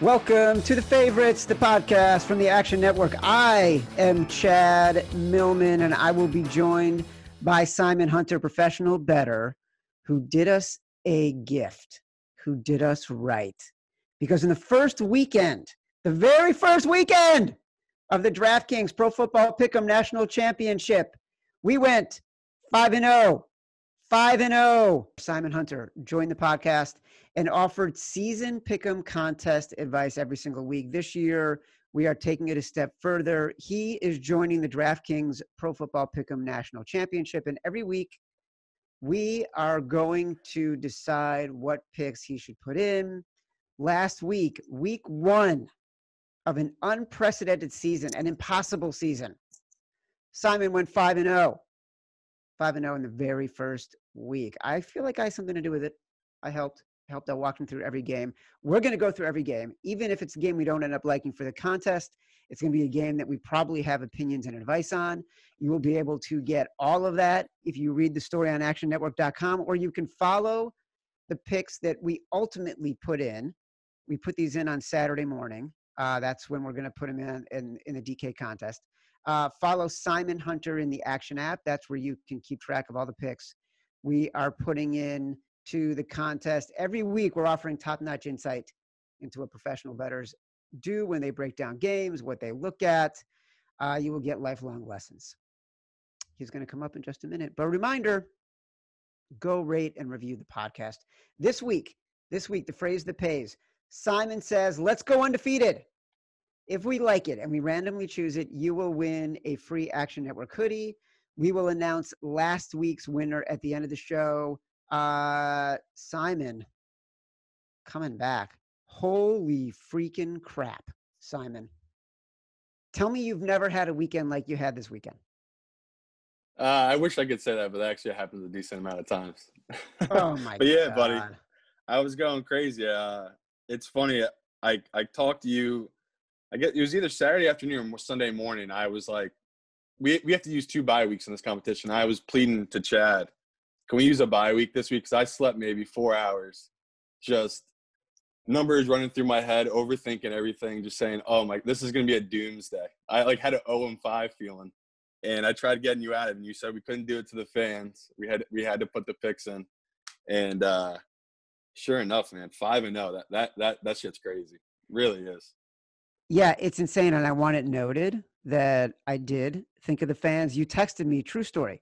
Welcome to The Favorites, the podcast from the Action Network. I am Chad Millman, and I will be joined by Simon Hunter, professional bettor, who did us a gift, who did us right. Because in the first weekend, the very first weekend of the DraftKings Pro Football Pick'em National Championship, we went 5-0. 5-0. Simon Hunter joined the podcast and offered season pick'em contest advice every single week. This year, we are taking it a step further. He is joining the DraftKings Pro Football Pick'em National Championship, and every week, we are going to decide what picks he should put in. Last week, week one of an unprecedented season, an impossible season, Simon went 5-0. 5-0 in the very first week. I feel like I had something to do with it. I helped. I walked him through every game. We're going to go through every game. Even if it's a game we don't end up liking for the contest, it's going to be a game that we probably have opinions and advice on. You will be able to get all of that if you read the story on actionnetwork.com, or you can follow the picks that we ultimately put in. We put these in on Saturday morning. That's when we're going to put them in the DK contest. Follow Simon Hunter in the Action app. That's where you can keep track of all the picks we are putting in to the contest. Every week, we're offering top-notch insight into what professional bettors do when they break down games, what they look at. You will get lifelong lessons. He's going to come up in just a minute. But a reminder, go rate and review the podcast. This week, the phrase that pays. Simon says, let's go undefeated. If we like it and we randomly choose it, you will win a free Action Network hoodie. We will announce last week's winner at the end of the show. Simon, coming back. Holy freaking crap, Simon. Tell me you've never had a weekend like you had this weekend. I wish I could say that, but that actually happens a decent amount of times. Oh, my But yeah, God. buddy, I was going crazy. It's funny. I talked to you. I guess it was either Saturday afternoon or Sunday morning. I was like, we have to use 2 bye weeks in this competition. I was pleading to Chad, can we use a bye week this week? Because I slept maybe 4 hours, just numbers running through my head, overthinking everything, just saying, oh my, this is going to be a doomsday. I had an 0-5 feeling, and I tried getting you out of it, and you said we couldn't do it to the fans. We had to put the picks in, and sure enough, man, 5-0. That shit's crazy. It really is. Yeah, it's insane, and I want it noted that I did think of the fans. You texted me, true story.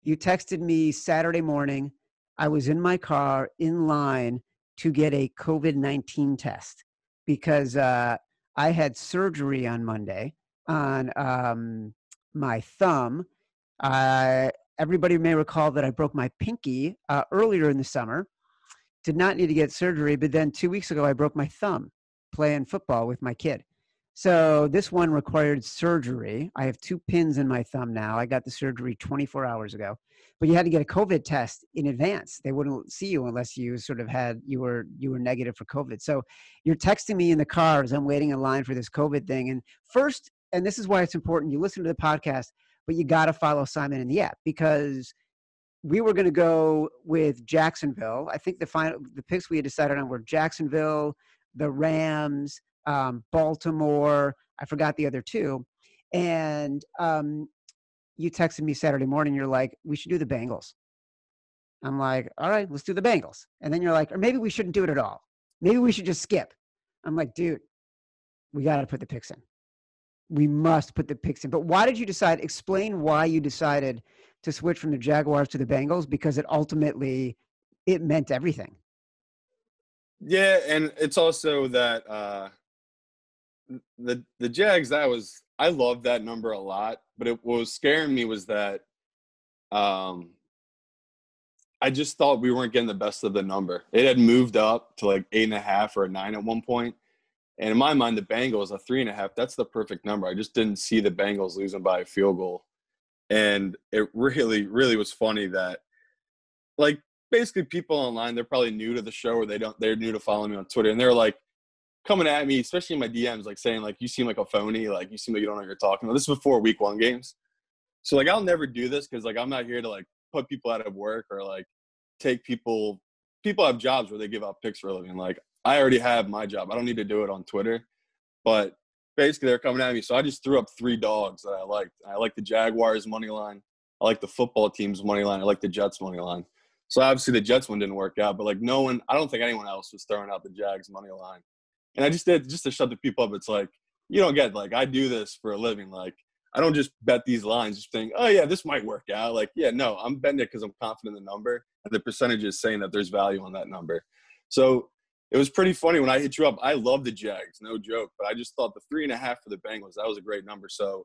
You texted me Saturday morning. I was in my car in line to get a COVID-19 test because I had surgery on Monday on my thumb. Everybody may recall that I broke my pinky earlier in the summer. Did not need to get surgery, but then 2 weeks ago, I broke my thumb playing football with my kid. So this one required surgery. I have 2 pins in my thumb now. I got the surgery 24 hours ago, but you had to get a COVID test in advance. They wouldn't see you unless you sort of you were negative for COVID. So you're texting me in the car as I'm waiting in line for this COVID thing. And first, and this is why it's important, you listen to the podcast, but you got to follow Simon in the app, because we were going to go with Jacksonville. I think the picks we had decided on were Jacksonville, the Rams, Baltimore. I forgot the other 2. And you texted me Saturday morning. You're like, we should do the Bengals. I'm like, all right, let's do the Bengals. And then you're like, or maybe we shouldn't do it at all. Maybe we should just skip. I'm like, dude, we got to put the picks in. We must put the picks in. But why did you decide? Explain why you decided to switch from the Jaguars to the Bengals, because it meant everything. Yeah, and it's also that the Jags, I loved that number a lot, but what was scaring me was that I just thought we weren't getting the best of the number. It had moved up to like 8.5 or a 9 at one point. And in my mind, the Bengals, a 3.5, that's the perfect number. I just didn't see the Bengals losing by a field goal. And it really, really was funny that, like, basically people online, they're probably new to the show, or they're new to following me on Twitter. And they're like coming at me, especially in my DMs, like saying, like, you seem like a phony. Like, you seem like you don't know what you're talking about. This is before week 1 games. So, like, I'll never do this because, like, I'm not here to, like, put people out of work or, like, take people have jobs where they give out picks for a living. Like, I already have my job. I don't need to do it on Twitter. But basically, they're coming at me. So I just threw up 3 dogs that I liked. I like the Jaguars money line. I like the football team's money line. I like the Jets money line. So obviously the Jets one didn't work out. But like I don't think anyone else was throwing out the Jags money line. And I just did just to shut the people up. It's like, you don't get, like, I do this for a living. Like, I don't just bet these lines just think, oh, yeah, this might work out. Like, yeah, no, I'm betting it because I'm confident in the number. And the percentage is saying that there's value on that number. So it was pretty funny when I hit you up. I love the Jags, no joke. But I just thought the 3.5 for the Bengals, that was a great number. So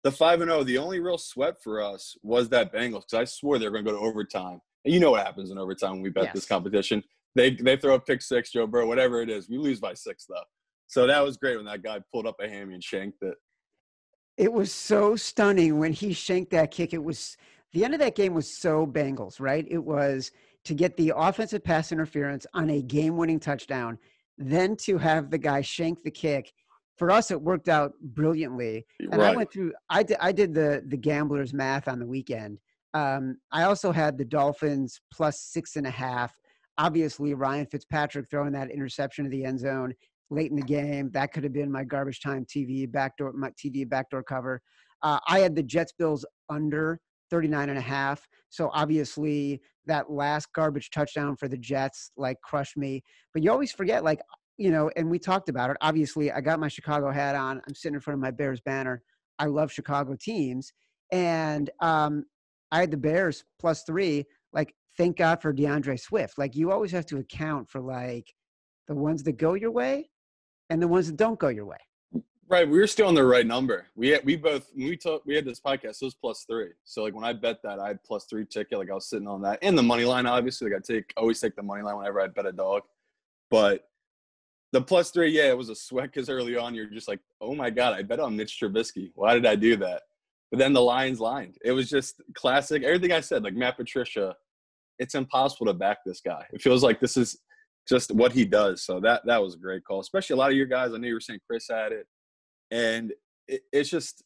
the 5-0, the only real sweat for us was that Bengals, because I swore they were going to go to overtime. And you know what happens in overtime when we bet this competition. They throw a pick 6, Joe Burrow, whatever it is. We lose by 6, though. So that was great when that guy pulled up a hammy and shanked it. It was so stunning when he shanked that kick. It was the end of that game was so Bengals, right? It was to get the offensive pass interference on a game-winning touchdown, then to have the guy shank the kick. For us, it worked out brilliantly. And Right. I went through, I did the gambler's math on the weekend. I also had the Dolphins plus 6.5. Obviously, Ryan Fitzpatrick throwing that interception to the end zone late in the game. That could have been my garbage time TV backdoor, my TD backdoor cover. I had the Jets Bills under 39.5. So obviously that last garbage touchdown for the Jets, like, crushed me. But you always forget, like, you know, and we talked about it. Obviously, I got my Chicago hat on. I'm sitting in front of my Bears banner. I love Chicago teams. And I had the Bears plus 3. Like, thank God for DeAndre Swift. Like, you always have to account for, like, the ones that go your way and the ones that don't go your way. Right. We were still on the right number. We had this podcast, it was plus 3. So like when I bet that, I had plus 3 ticket. Like I was sitting on that. And the money line, obviously. Like always take the money line whenever I bet a dog. But the plus 3, yeah, it was a sweat because early on you're just like, oh my God, I bet on Mitch Trubisky. Why did I do that? But then the Lions lined. It was just classic. Everything I said, like Matt Patricia, it's impossible to back this guy. It feels like this is just what he does. So that was a great call. Especially a lot of your guys, I know you were saying Chris had it. And it's just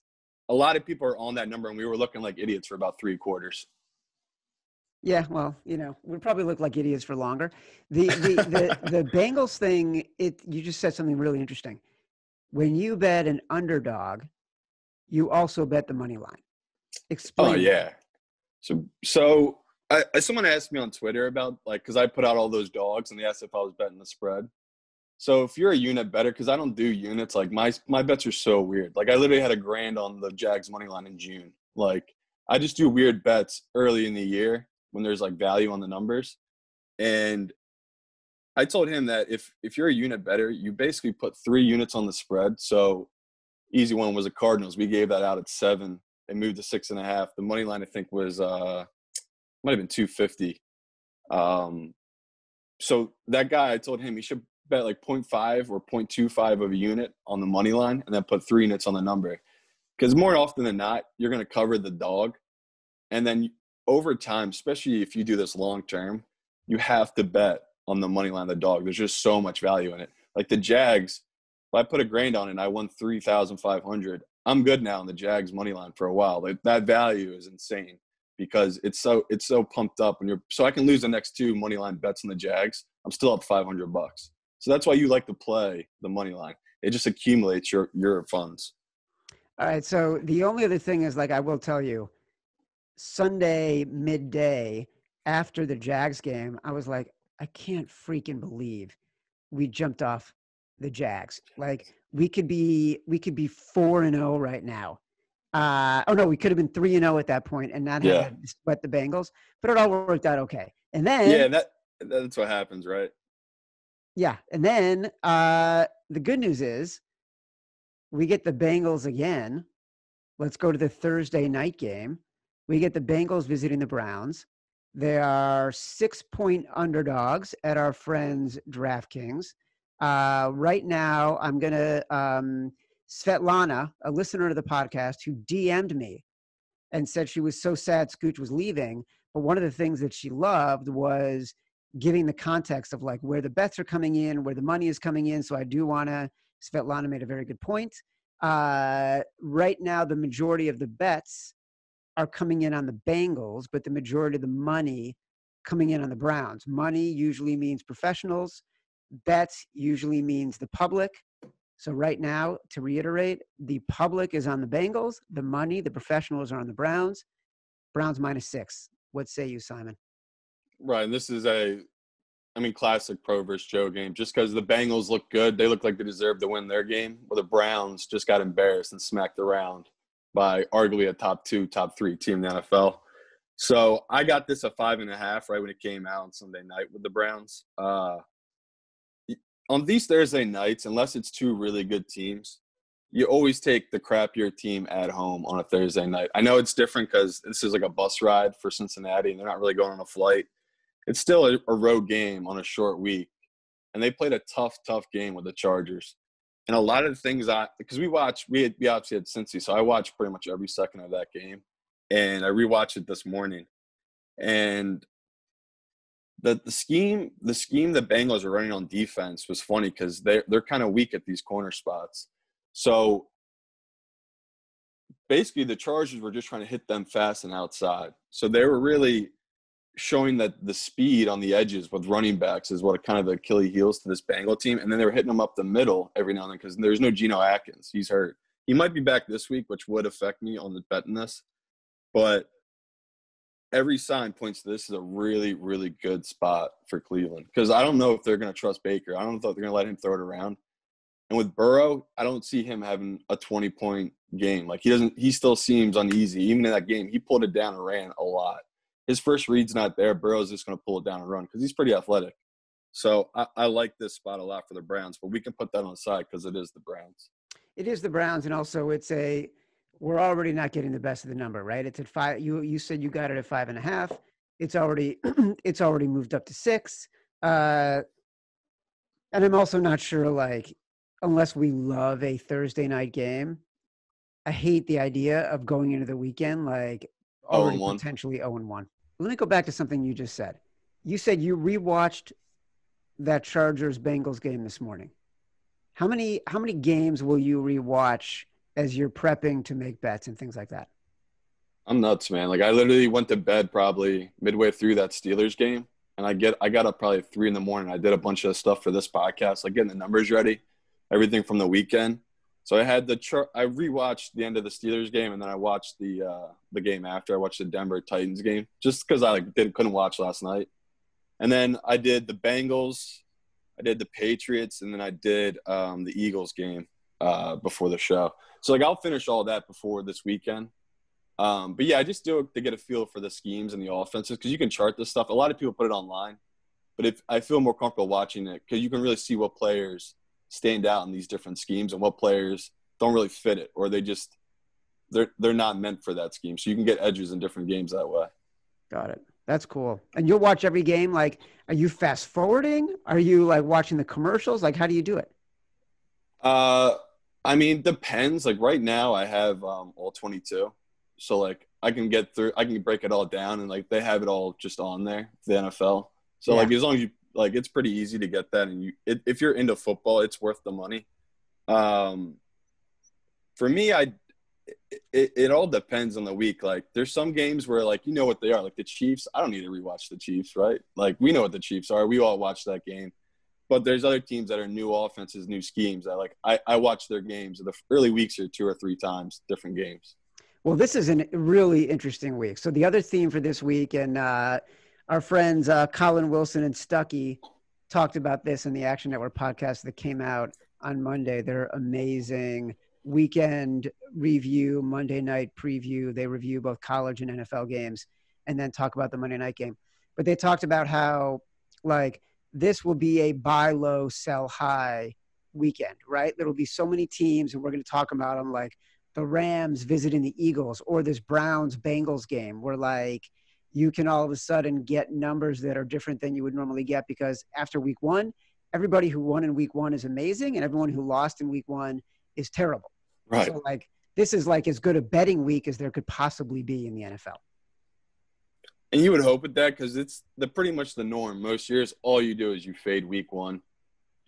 a lot of people are on that number, and we were looking like idiots for about 3 quarters. Yeah, well, you know, we probably look like idiots for longer. The Bengals thing, you just said something really interesting. When you bet an underdog, you also bet the money line. Explain. Oh yeah. So someone asked me on Twitter about, like, because I put out all those dogs, and they asked if I was betting the spread. So if you're a unit better, because I don't do units, like my bets are so weird. Like I literally had $1,000 on the Jags money line in June. Like I just do weird bets early in the year when there's like value on the numbers. And I told him that if you're a unit better, you basically put 3 units on the spread. So easy one was the Cardinals. We gave that out at 7. They moved to 6.5. The money line I think was might have been 250. So that guy, I told him he should bet like 0.5 or 0.25 of a unit on the money line and then put 3 units on the number. Because more often than not, you're going to cover the dog. And then over time, especially if you do this long term, you have to bet on the money line of the dog. There's just so much value in it. Like the Jags, if I put $1,000 on it and I won 3,500, I'm good now on the Jags money line for a while. Like that value is insane because it's so pumped up, and so I can lose the next 2 money line bets on the Jags. I'm still up $500. So that's why you like to play the money line. It just accumulates your funds. All right. So the only other thing is, like, I will tell you, Sunday midday after the Jags game, I was like, I can't freaking believe we jumped off the Jags. Like we could be 4-0 right now. Oh no, we could have been 3-0 at that point and not have to sweat the Bengals, but it all worked out okay. And then that's what happens, right? Yeah. And then the good news is we get the Bengals again. Let's go to the Thursday night game. We get the Bengals visiting the Browns. They are 6-point underdogs at our friends DraftKings. Right now, I'm going to Svetlana, a listener to the podcast, who DM'd me and said she was so sad Scooch was leaving. But one of the things that she loved was giving the context of like where the bets are coming in, where the money is coming in. So I do want to, Svetlana made a very good point. Right now, the majority of the bets are coming in on the Bengals, but the majority of the money coming in on the Browns. Money usually means professionals. bets usually means the public. So right now, to reiterate, the public is on the Bengals. The money, the professionals are on the Browns. Browns -6. What say you, Simon? Right, and this is classic pro versus Joe game. Just because the Bengals look good, they look like they deserve to win their game. Where the Browns just got embarrassed and smacked around by arguably a top 2, top 3 team in the NFL. So I got this at 5.5 right when it came out on Sunday night with the Browns. On these Thursday nights, unless it's 2 really good teams, you always take the crappier team at home on a Thursday night. I know it's different because this is like a bus ride for Cincinnati, and they're not really going on a flight. It's still a road game on a short week, and they played a tough game with the Chargers. And a lot of the things because we obviously had Cincy, so I watched pretty much every second of that game, and I rewatched it this morning. And the scheme the Bengals are running on defense was funny because they're kind of weak at these corner spots. So basically, the Chargers were just trying to hit them fast and outside. So they were really showing that the speed on the edges with running backs is what kind of the Achilles heels to this Bengal team. And then they were hitting them up the middle every now and then because there's no Geno Atkins. He's hurt. He might be back this week, which would affect me on the betting this. But every sign points to this is a really, really good spot for Cleveland because I don't know if they're going to trust Baker. I don't know if they're going to let him throw it around. And with Burrow, I don't see him having a 20-point game. Like he still seems uneasy. Even in that game, he pulled it down and ran a lot. His first read's not there. Burrow's just going to pull it down and run because he's pretty athletic. So I like this spot a lot for the Browns, but we can put that on the side because it is the Browns. It is the Browns, and also we're already not getting the best of the number, right? It's at 5. You said you got it at 5.5. It's already moved up to 6. And I'm also not sure, like, unless we love a Thursday night game, I hate the idea of going into the weekend like already potentially 0-1. Let me go back to something you just said. You said you rewatched that Chargers-Bengals game this morning. How many games will you rewatch as you're prepping to make bets and things like that? I'm nuts, man. Like I literally went to bed probably midway through that Steelers game, and I got up probably 3 a.m. I did a bunch of stuff for this podcast, like getting the numbers ready, everything from the weekend. So I had I rewatched the end of the Steelers game, and then I watched the game after. I watched the Denver Titans game just because I couldn't watch last night. And then I did the Bengals, I did the Patriots, and then I did the Eagles game before the show. So I'll finish all that before this weekend. But yeah, I just do it to get a feel for the schemes and the offenses because you can chart this stuff. A lot of people put it online, but I feel more comfortable watching it because you can really see what players stand out in these different schemes and what players don't really fit it, or they're not meant for that scheme. So you can get edges in different games that way. Got it. That's cool. And you'll watch every game. Like, are you fast forwarding? Are you like watching the commercials? Like, how do you do it? Depends. Like right now I have all 22. So like I can break it all down and like they have it all just on there, the NFL. So like as long as you like, it's pretty easy to get that. And if you're into football, it's worth the money. For me, it all depends on the week. Like there's some games where like, you know what they are, like the Chiefs. I don't need to rewatch the Chiefs, right? Like we know what the Chiefs are. We all watch that game. But there's other teams that are new offenses, new schemes that like I watch their games in the early weeks here 2 or 3 times, different games. Well, this is a really interesting week. So the other theme for this week, and our friends Colin Wilson and Stuckey talked about this in the Action Network podcast that came out on Monday. Their amazing weekend review, Monday night preview. They review both college and NFL games and then talk about the Monday night game. But they talked about how like this will be a buy low, sell high weekend, right? There will be so many teams, and we're going to talk about them, like the Rams visiting the Eagles or this Browns-Bengals game where like you can all of a sudden get numbers that are different than you would normally get because after week 1, everybody who won in week 1 is amazing and everyone who lost in week 1 is terrible. Right. So like this is like as good a betting week as there could possibly be in the NFL. And you would hope with that because it's pretty much the norm. Most years, all you do is you fade week 1.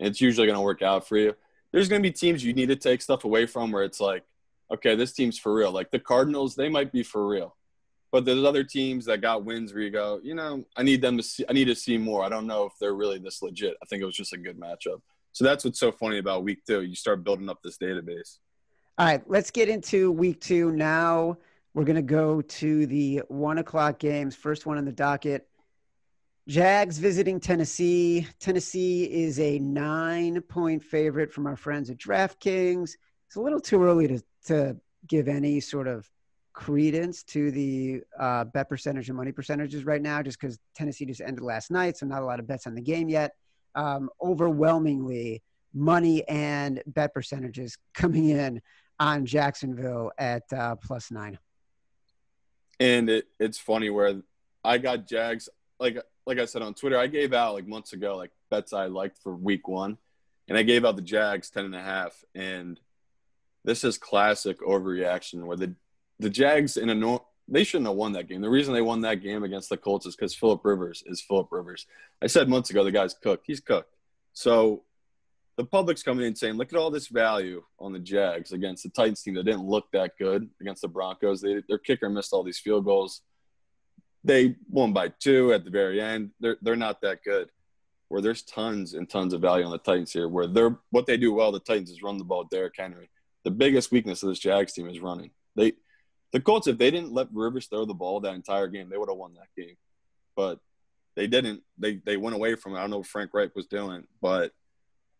And it's usually going to work out for you. There's going to be teams you need to take stuff away from where it's like, okay, this team's for real. Like the Cardinals, they might be for real. But there's other teams that got wins where you go, I need to see more. I don't know if they're really this legit. I think it was just a good matchup. So that's what's so funny about week 2. You start building up this database. All right, let's get into week 2 now. We're going to go to the 1:00 games. First one on the docket. Jags visiting Tennessee. Tennessee is a 9-point favorite from our friends at DraftKings. It's a little too early to give any sort of credence to the bet percentage and money percentages right now, just because Tennessee just ended last night, so not a lot of bets on the game yet. Overwhelmingly, money and bet percentages coming in on Jacksonville at +9. And it's funny where I got Jags, like I said on Twitter, I gave out like months ago, like bets I liked for week 1. And I gave out the Jags 10.5. And this is classic overreaction where the Jags they shouldn't have won that game. The reason they won that game against the Colts is because Phillip Rivers is Phillip Rivers. I said months ago, the guy's cooked. He's cooked. So the public's coming in saying, look at all this value on the Jags against the Titans team that didn't look that good against the Broncos. Their kicker missed all these field goals. They won by 2 at the very end. They're not that good. Where there's tons and tons of value on the Titans here. Where what they do well, the Titans, is run the ball with Derrick Henry. The biggest weakness of this Jags team is running. The Colts, if they didn't let Rivers throw the ball that entire game, they would have won that game. But they didn't. They went away from it. I don't know what Frank Reich was doing, but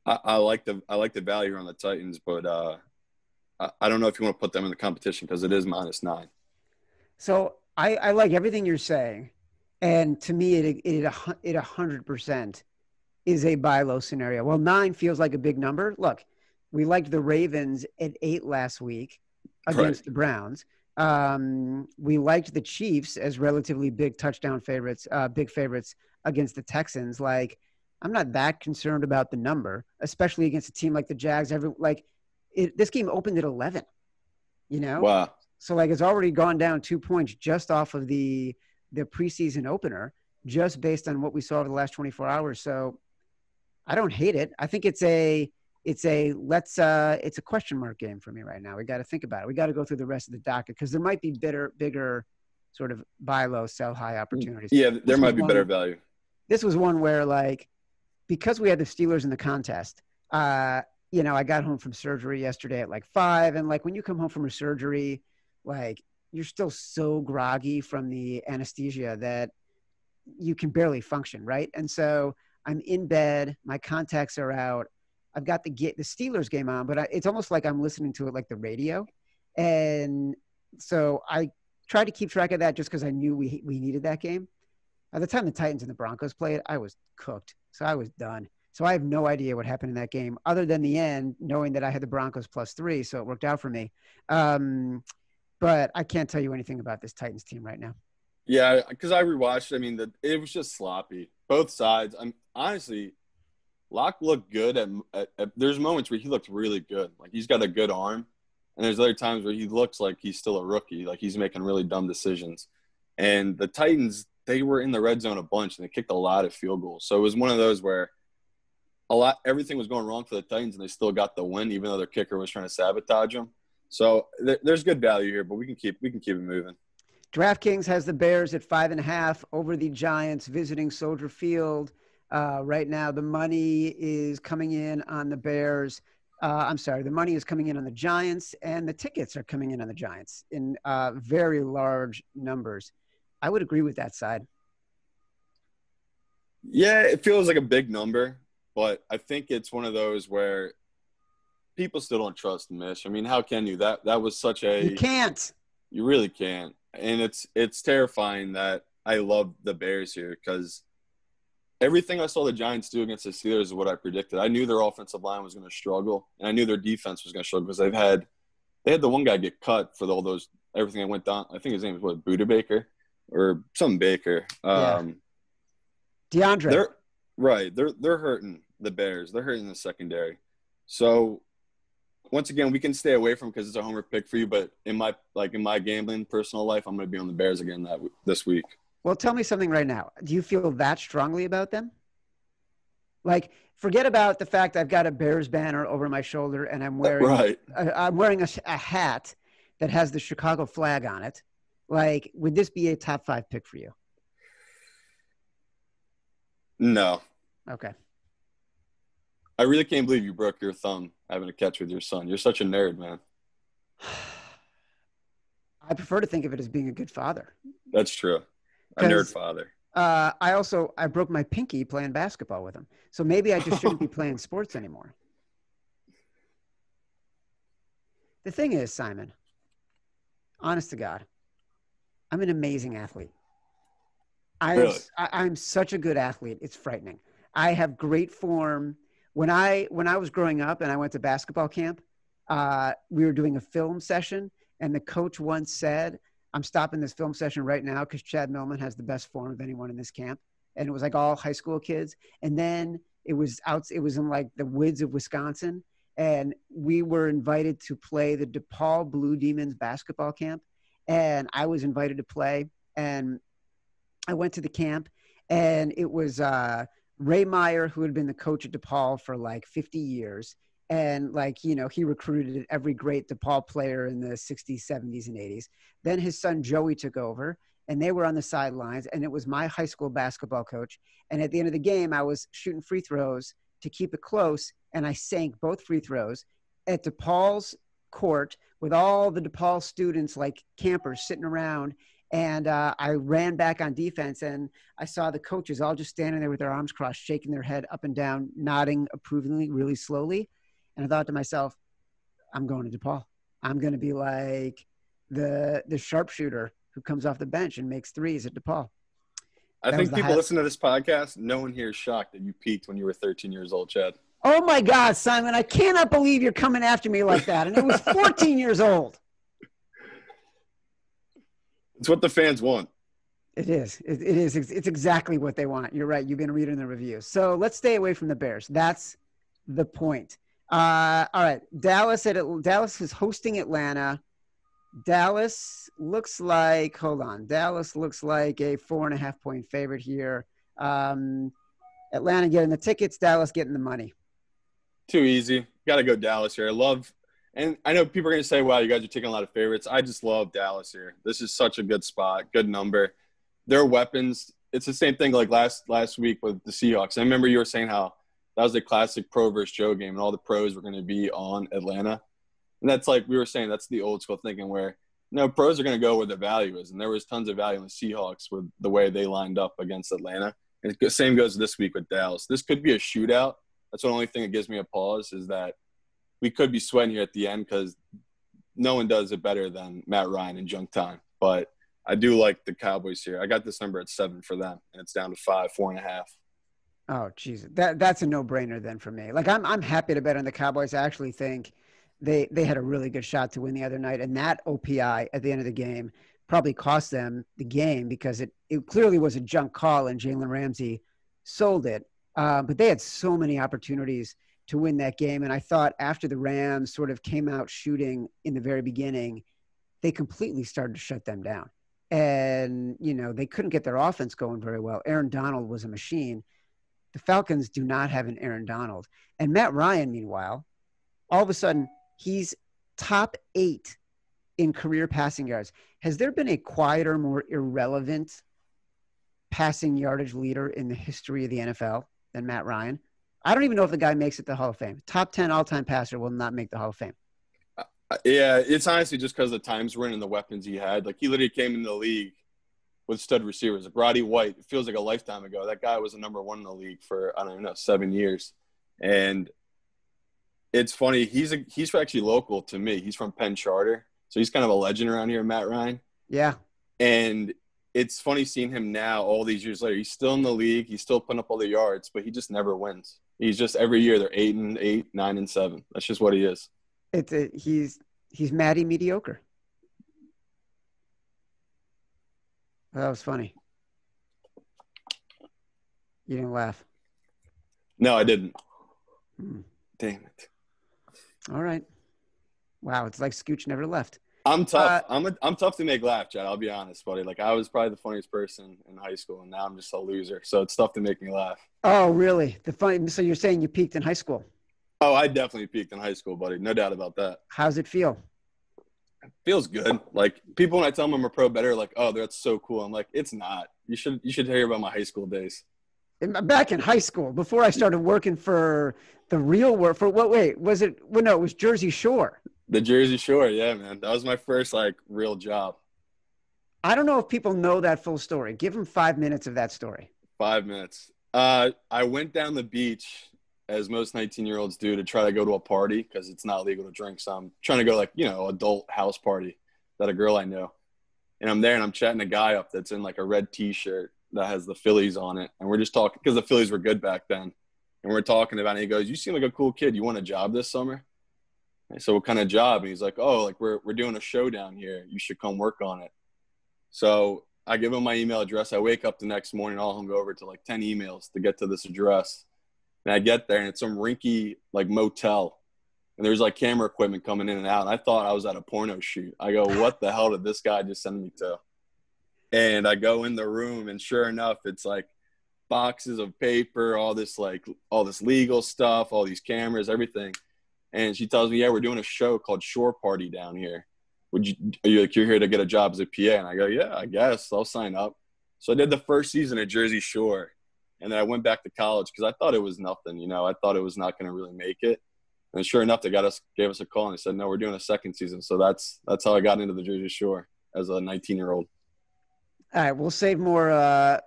I like the value here on the Titans. But I don't know if you want to put them in the competition because it is -9. So I like everything you're saying, and to me, it 100% is a buy low scenario. Well, 9 feels like a big number. Look, we liked the Ravens at 8 last week against the Browns. We liked the Chiefs as relatively big touchdown favorites, big favorites against the Texans. Like, I'm not that concerned about the number, especially against a team like the Jags. This game opened at 11. Wow. So it's already gone down 2 points just off of the preseason opener, just based on what we saw over the last 24 hours. So I don't hate it. I think it's a question mark game for me right now. We got to think about it. We got to go through the rest of the docket because there might be bigger sort of buy low, sell high opportunities. Yeah, there might be better value. This was one where because we had the Steelers in the contest, I got home from surgery yesterday at 5. And when you come home from a surgery, you're still so groggy from the anesthesia that you can barely function, right? And so I'm in bed, my contacts are out. I've got the Steelers game on, but it's almost like I'm listening to it like the radio. And so I tried to keep track of that just because I knew we needed that game. By the time the Titans and the Broncos played, I was cooked. So I was done. So I have no idea what happened in that game other than the end, knowing that I had the Broncos +3. So it worked out for me. But I can't tell you anything about this Titans team right now. Yeah, because I rewatched. I mean, it was just sloppy. Both sides. Honestly, Locke looked good at there's moments where he looked really good. He's got a good arm. And there's other times where he looks like he's still a rookie. He's making really dumb decisions. And the Titans, they were in the red zone a bunch, and they kicked a lot of field goals. So it was one of those where everything was going wrong for the Titans, and they still got the win, even though their kicker was trying to sabotage them. So there's good value here, but we can keep it moving. DraftKings has the Bears at 5.5 over the Giants visiting Soldier Field. Right now, the money is coming in on the Bears. The money is coming in on the Giants, and the tickets are coming in on the Giants in very large numbers. I would agree with that side. Yeah, it feels like a big number, but I think it's one of those where people still don't trust Mish. I mean, how can you? That was such a – You can't. You really can't. And it's terrifying that I love the Bears here because everything I saw the Giants do against the Steelers is what I predicted. I knew their offensive line was going to struggle, and I knew their defense was going to struggle because they had the one guy get cut for all those – everything that went down. I think his name was Buda Baker or some Baker. DeAndre. They're hurting the Bears. They're hurting the secondary. So – once again, we can stay away from because it's a homer pick for you. But in my gambling personal life, I'm going to be on the Bears again this week. Well, tell me something right now. Do you feel that strongly about them? Forget about the fact I've got a Bears banner over my shoulder and I'm wearing a hat that has the Chicago flag on it. Like, would this be a top 5 pick for you? No. Okay. I really can't believe you broke your thumb having a catch with your son. You're such a nerd, man. I prefer to think of it as being a good father. That's true. A nerd father. I broke my pinky playing basketball with him. So maybe I just shouldn't be playing sports anymore. The thing is, Simon, honest to God, I'm an amazing athlete. I'm such a good athlete. It's frightening. I have great form. When I was growing up and I went to basketball camp, we were doing a film session, and the coach once said, I'm stopping this film session right now because Chad Millman has the best form of anyone in this camp. And it was like all high school kids. And then it was in like the woods of Wisconsin. And we were invited to play the DePaul Blue Demons basketball camp. And I was invited to play. And I went to the camp, and it was Ray Meyer, who had been the coach at DePaul for like 50 years. And like, you know, he recruited every great DePaul player in the 60s, 70s, and 80s. Then his son Joey took over, and they were on the sidelines, and it was my high school basketball coach. And at the end of the game, I was shooting free throws to keep it close, and I sank both free throws at DePaul's court with all the DePaul students, like campers, sitting around. And I ran back on defense, and I saw the coaches all just standing there with their arms crossed, shaking their head up and down, nodding approvingly, really slowly. And I thought to myself, I'm going to DePaul. I'm going to be like the sharpshooter who comes off the bench and makes threes at DePaul. I think people listen to this podcast. No one here is shocked that you peaked when you were 13 years old, Chad. Oh, my God, Simon. I cannot believe you're coming after me like that. And it was 14 years old. It's what the fans want. It is. It is. It's exactly what they want. You're right. You've been reading the reviews. So let's stay away from the Bears. That's the point. All right. Dallas is hosting Atlanta. Dallas looks like a 4.5 point favorite here. Atlanta getting the tickets, Dallas getting the money. Too easy. Got to go Dallas here. And I know people are going to say, wow, you guys are taking a lot of favorites. I just love Dallas here. This is such a good spot, good number. Their weapons, it's the same thing like last week with the Seahawks. I remember you were saying how that was the classic pro versus Joe game, and all the pros were going to be on Atlanta. And that's like we were saying, that's the old school thinking where, no, pros are going to go where the value is. And there was tons of value in the Seahawks with the way they lined up against Atlanta. And the same goes this week with Dallas. This could be a shootout. That's the only thing that gives me a pause is that we could be sweating here at the end because no one does it better than Matt Ryan in junk time. But I do like the Cowboys here. I got this number at 7 for them, and it's down to 4.5. Oh, geez. That's a no-brainer then for me. Like, I'm happy to bet on the Cowboys. I actually think they had a really good shot to win the other night, and that OPI at the end of the game probably cost them the game because it clearly was a junk call, and Jalen Ramsey sold it. But they had so many opportunities to win that game, and I thought after the Rams sort of came out shooting in the very beginning, they completely started to shut them down. And, you know, they couldn't get their offense going very well. Aaron Donald was a machine. The Falcons do not have an Aaron Donald. And Matt Ryan, meanwhile, all of a sudden, he's top 8 in career passing yards. Has there been a quieter, more irrelevant passing yardage leader in the history of the NFL than Matt Ryan? I don't even know if the guy makes it to the Hall of Fame. Top 10 all-time passer will not make the Hall of Fame. Yeah, it's honestly just because the times we're in and the weapons he had. Like, he literally came in the league with stud receivers. Like Roddy White, it feels like a lifetime ago. That guy was the number 1 in the league for, I don't even know, 7 years. And it's funny. He's actually local to me. He's from Penn Charter. So he's kind of a legend around here, Matt Ryan. Yeah. And it's funny seeing him now all these years later. He's still in the league. He's still putting up all the yards, but he just never wins. He's just every year they're 8-8, 9-7. That's just what he is. He's Matty mediocre. That was funny. You didn't laugh. No, I didn't. Damn it. All right. Wow, it's like Scooch never left. I'm tough. I'm tough to make laugh, Chad. I'll be honest, buddy. Like, I was probably the funniest person in high school, and now I'm just a loser. So it's tough to make me laugh. Oh, really? So you're saying you peaked in high school? Oh, I definitely peaked in high school, buddy. No doubt about that. How's it feel? Feels good. Like, people, when I tell them I'm a pro bettor, are like, oh, that's so cool. I'm like, it's not. You should hear about my high school days. Back in high school, before I started working for the real world, for what? Wait, was it? Well, no, it was Jersey Shore. The Jersey Shore, yeah, man. That was my first, like, real job. I don't know if people know that full story. Give them 5 minutes of that story. 5 minutes. I went down the beach, as most 19-year-olds do, to try to go to a party because it's not legal to drink. So I'm trying to go, like, adult house party that a girl I knew. And I'm there and I'm chatting a guy up that's in, like, a red T-shirt that has the Phillies on it. And we're just talking because the Phillies were good back then. And we're talking about it. He goes, "You seem like a cool kid. You want a job this summer?" I said, "What kind of job?" And he's like, "Oh, like, we're doing a show down here. You should come work on it." So I give him my email address. I wake up the next morning, I'll hung over to like 10 emails to get to this address. And I get there and it's some rinky, like, motel. And there's, like, camera equipment coming in and out. And I thought I was at a porno shoot. I go, what the hell did this guy just send me to? And I go in the room, and sure enough, it's like boxes of paper, all this legal stuff, all these cameras, everything. And she tells me, "Yeah, we're doing a show called Shore Party down here. You're here to get a job as a PA?" And I go, "Yeah, I guess I'll sign up." So I did the first season at Jersey Shore, and then I went back to college because I thought it was nothing. I thought it was not going to really make it. And sure enough, they gave us a call and they said, "No, we're doing a second season." So that's how I got into the Jersey Shore as a 19-year-old. All right, we'll save more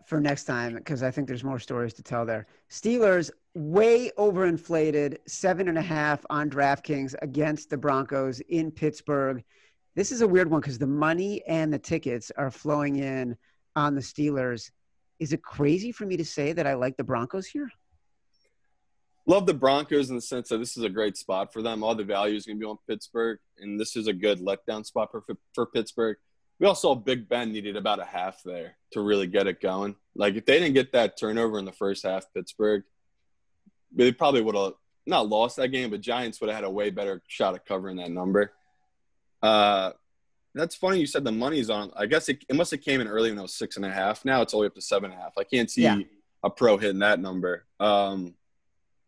for next time because I think there's more stories to tell there. Steelers way overinflated, 7.5 on DraftKings against the Broncos in Pittsburgh. This is a weird one because the money and the tickets are flowing in on the Steelers. Is it crazy for me to say that I like the Broncos here? Love the Broncos in the sense that this is a great spot for them. All the value is going to be on Pittsburgh, and this is a good letdown spot for Pittsburgh. We all saw Big Ben needed about a half there to really get it going. Like, if they didn't get that turnover in the first half, Pittsburgh, they probably would have not lost that game, but Giants would have had a way better shot at covering that number. That's funny you said the money's on. I guess it must have came in early when it was 6.5. Now it's only up to 7.5. I can't see a pro hitting that number. But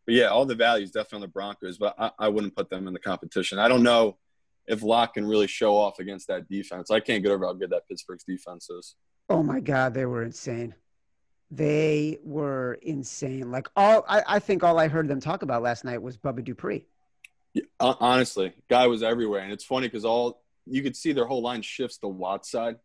yeah, all the value is definitely on the Broncos, but I wouldn't put them in the competition. I don't know if Locke can really show off against that defense. I can't get over how good that Pittsburgh's defense is. Oh my God, they were insane. They were insane. Like, I think all I heard them talk about last night was Bubba Dupree. Yeah, honestly, guy was everywhere. And it's funny because you could see their whole line shifts to Watt's side.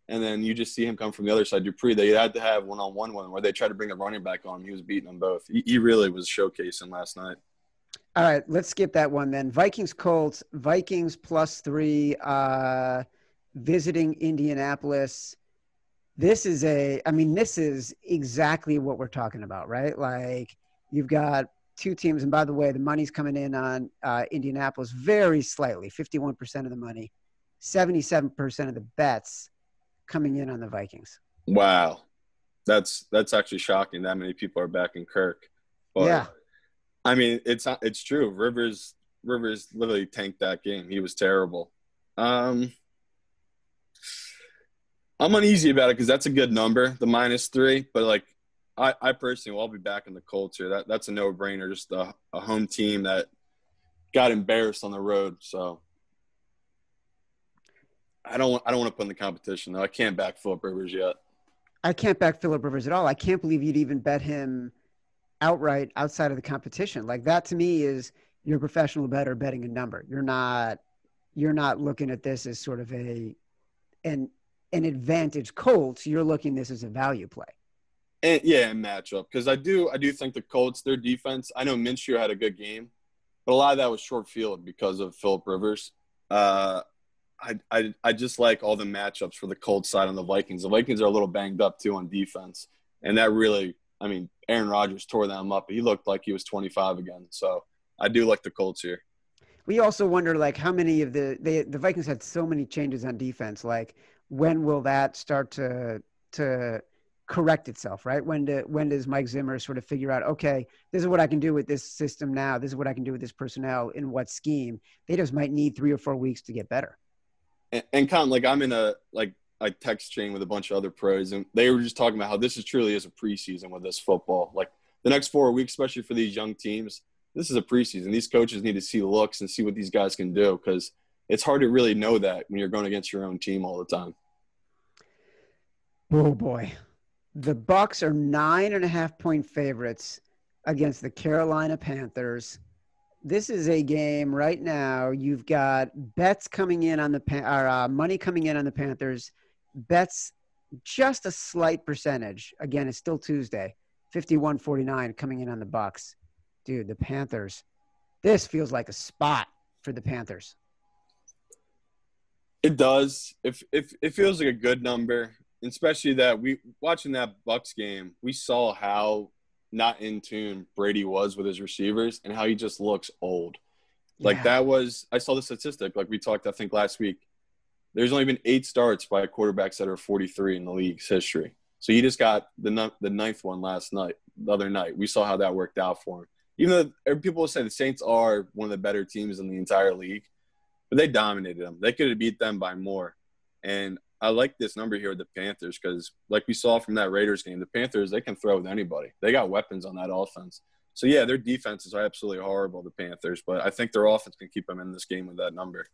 And then you just see him come from the other side. Dupree, they had to have one-on-one one where they tried to bring a running back on him. He was beating them both. He really was showcasing last night. All right, let's skip that one then. Vikings-Colts, Vikings +3, visiting Indianapolis. This is exactly what we're talking about, right? Like, you've got two teams, and by the way, the money's coming in on Indianapolis very slightly, 51% of the money, 77% of the bets coming in on the Vikings. Wow. That's actually shocking that many people are backing Kirk. But, yeah. I mean, it's true. Rivers literally tanked that game. He was terrible. I'm uneasy about it because that's a good number, the -3. But, like, I personally will be backing the Colts here. That's a no-brainer. Just a home team that got embarrassed on the road. So I don't want to put in the competition though. I can't back Philip Rivers yet. I can't back Philip Rivers at all. I can't believe you'd even bet him outright outside of the competition. Like, that to me is you're a professional bettor betting a number. You're not looking at this as sort of an advantage Colts. You're looking at this as a value play. And matchup. Because I do think the Colts, their defense, I know Minshew had a good game, but a lot of that was short field because of Philip Rivers. I just like all the matchups for the Colts side on the Vikings. The Vikings are a little banged up too on defense. And that really, I mean, Aaron Rodgers tore them up. He looked like he was 25 again. So I do like the Colts here. We also wonder, like, how many of the Vikings had so many changes on defense. Like, when will that start to correct itself, right? When does Mike Zimmer sort of figure out, okay, this is what I can do with this system now. This is what I can do with this personnel in what scheme. They just might need 3 or 4 weeks to get better. And kind of like I'm in a text chain with a bunch of other pros, and they were just talking about how this is truly is a preseason with this football. Like, the next 4 weeks, especially for these young teams, this is a preseason. These coaches need to see looks and see what these guys can do because it's hard to really know that when you're going against your own team all the time. Oh boy. The Bucs are 9.5-point favorites against the Carolina Panthers. This is a game right now. You've got bets coming in on the money coming in on the Panthers. Bets just a slight percentage. Again, it's still Tuesday. 51-49 coming in on the Bucs. Dude, the Panthers. This feels like a spot for the Panthers. It does. If it feels like a good number, especially that watching that Bucs game, we saw how not in tune Brady was with his receivers and how he just looks old. Like I saw the statistic, like we talked, I think last week. There's only been 8 starts by quarterbacks that are 43 in the league's history. So he just got the ninth one the other night. We saw how that worked out for him. Even though people will say the Saints are one of the better teams in the entire league, but they dominated them. They could have beat them by more. And I like this number here with the Panthers because, like we saw from that Raiders game, the Panthers, they can throw with anybody. They got weapons on that offense. So, yeah, their defenses are absolutely horrible, the Panthers, but I think their offense can keep them in this game with that number.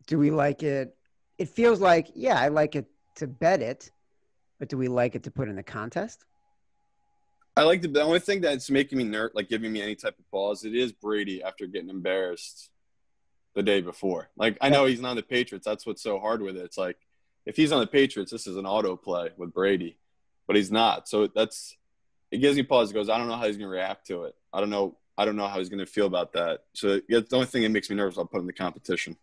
Do we like it? It feels like, yeah, I like it to bet it, but do we like it to put in the contest? I like the only thing that's making me like giving me any type of pause, it is Brady after getting embarrassed the day before. Like, I know he's not on the Patriots. That's what's so hard with it. It's like, if he's on the Patriots, this is an auto play with Brady, but he's not. So it gives me pause. It goes, I don't know how he's going to react to it. I don't know how he's going to feel about that. So it's the only thing that makes me nervous. I'll put in the competition.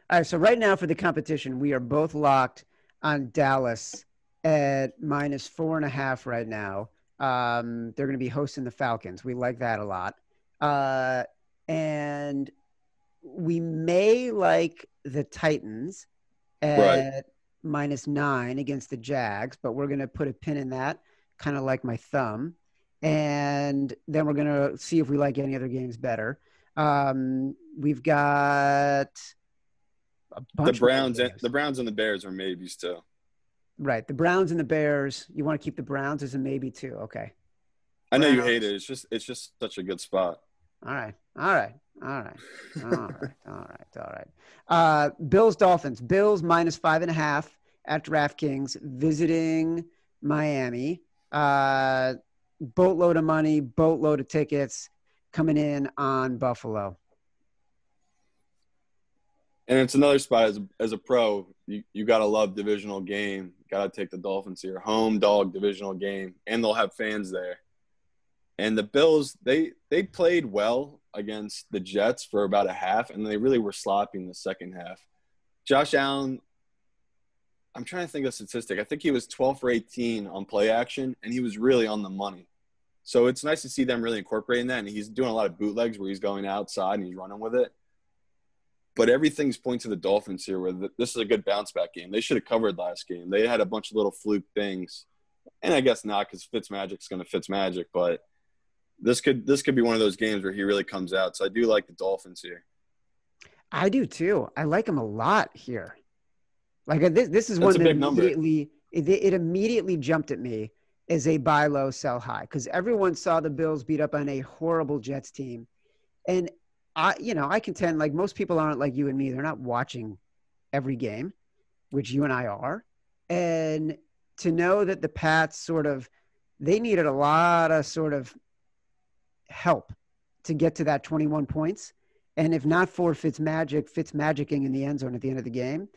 All right. So right now for the competition, we are both locked on Dallas at -4.5 right now. They're going to be hosting the Falcons. We like that a lot. And we may like the Titans at -9 against the Jags, but we're going to put a pin in that, kind of like my thumb. And then we're going to see if we like any other games better. We've got a bunch the Browns and the Bears are maybes too. Right. The Browns and the Bears. You want to keep the Browns as a maybe too. Okay. I know you hate it. It's just such a good spot. All right. Bills Dolphins. Bills -5.5 at DraftKings visiting Miami. Boatload of money, boatload of tickets coming in on Buffalo. And it's another spot as a pro, you got to love divisional game. Got to take the Dolphins here. Home dog divisional game, and they'll have fans there. And the Bills, they played well against the Jets for about a half, and they really were sloppy in the second half. Josh Allen, I'm trying to think of a statistic. I think he was 12 for 18 on play action, and he was really on the money. So it's nice to see them really incorporating that, and he's doing a lot of bootlegs where he's going outside and he's running with it. But everything's pointing to the Dolphins here where this is a good bounce-back game. They should have covered last game. They had a bunch of little fluke things. And I guess not because Fitzmagic's going to Fitzmagic. But this could be one of those games where he really comes out. So I do like the Dolphins here. I do too. I like him a lot here. Like this is one that it immediately jumped at me as a buy low, sell high. Because everyone saw the Bills beat up on a horrible Jets team. And I contend like most people aren't like you and me. They're not watching every game, which you and I are. And to know that the Pats they needed a lot of sort of help to get to that 21 points. And if not for Fitzmagicking in the end zone at the end of the game,